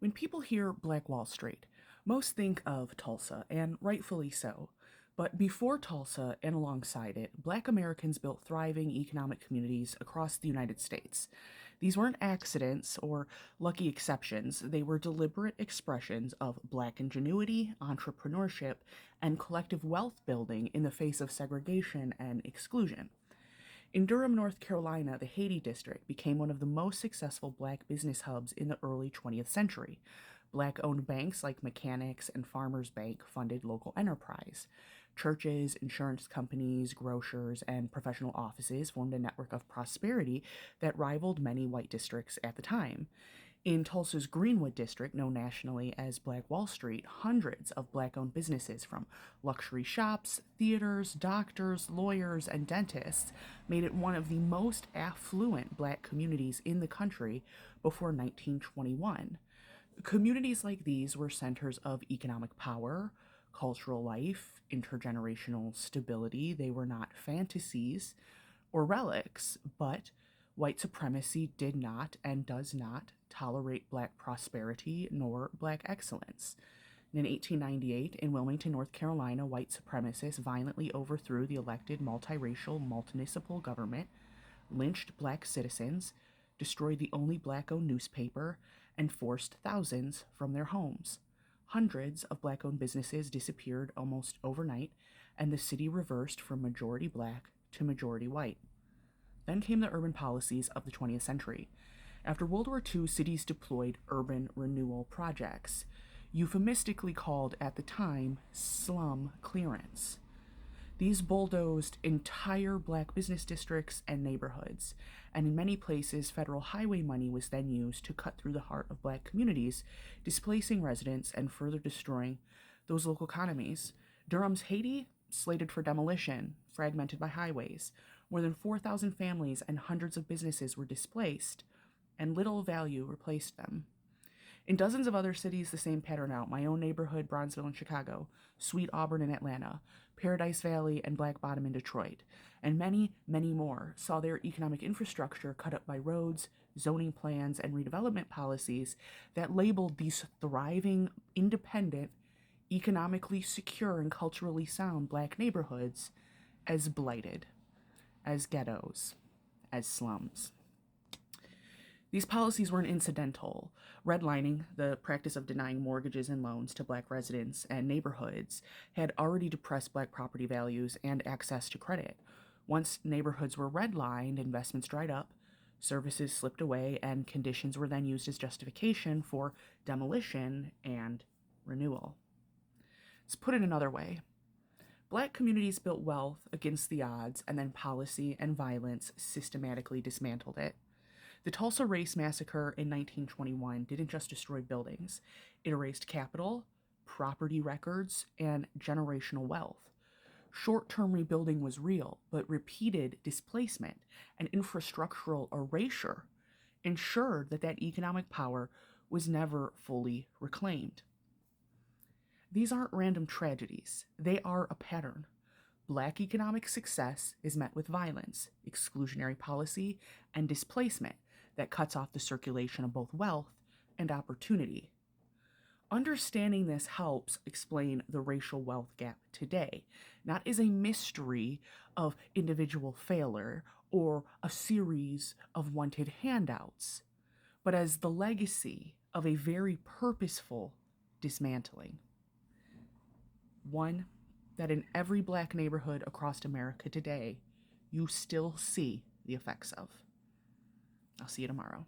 When people hear Black Wall Street, most think of Tulsa, and rightfully so. But before Tulsa and alongside it, Black Americans built thriving economic communities across the United States. These weren't accidents or lucky exceptions, they were deliberate expressions of Black ingenuity, entrepreneurship, and collective wealth building in the face of segregation and exclusion. In Durham, North Carolina, the Haiti District became one of the most successful Black business hubs in the early 20th century. Black owned banks like Mechanics and Farmers Bank funded local enterprise. Churches, insurance companies, grocers, and professional offices formed a network of prosperity that rivaled many white districts at the time. In Tulsa's Greenwood district, known nationally as Black Wall Street, hundreds of Black owned businesses from luxury shops, theaters, doctors, lawyers, and dentists made it one of the most affluent Black communities in the country before 1921. Communities like these were centers of economic power, cultural life, intergenerational stability. They were not fantasies or relics, but white supremacy did not and does not tolerate Black prosperity nor Black excellence. In 1898, in Wilmington, North Carolina, white supremacists violently overthrew the elected multiracial municipal government, lynched Black citizens, destroyed the only Black owned newspaper, and forced thousands from their homes. Hundreds of Black owned businesses disappeared almost overnight, and the city reversed from majority Black to majority white. Then came the urban policies of the 20th century. After World War II, cities deployed urban renewal projects, euphemistically called at the time slum clearance. These bulldozed entire Black business districts and neighborhoods, and in many places, federal highway money was then used to cut through the heart of Black communities, displacing residents and further destroying those local economies. Durham's Haiti, slated for demolition, fragmented by highways. More than 4,000 families and hundreds of businesses were displaced, and little value replaced them. In dozens of other cities, the same pattern out. My own neighborhood, Bronzeville in Chicago, Sweet Auburn in Atlanta, Paradise Valley and Black Bottom in Detroit, and many, many more saw their economic infrastructure cut up by roads, zoning plans, and redevelopment policies that labeled these thriving, independent, economically secure, and culturally sound Black neighborhoods as blighted, as ghettos, as slums. These policies weren't incidental. Redlining, the practice of denying mortgages and loans to Black residents and neighborhoods, had already depressed Black property values and access to credit. Once neighborhoods were redlined, investments dried up, services slipped away, and conditions were then used as justification for demolition and renewal. Let's put it another way. Black communities built wealth against the odds, and then policy and violence systematically dismantled it. The Tulsa Race Massacre in 1921 didn't just destroy buildings, it erased capital, property records, and generational wealth. Short term rebuilding was real, but repeated displacement and infrastructural erasure ensured that economic power was never fully reclaimed. These aren't random tragedies, they are a pattern. Black economic success is met with violence, exclusionary policy, and displacement that cuts off the circulation of both wealth and opportunity. Understanding this helps explain the racial wealth gap today, not as a mystery of individual failure or a series of wanted handouts, but as the legacy of a very purposeful dismantling. One that in every Black neighborhood across America today, you still see the effects of. I'll see you tomorrow.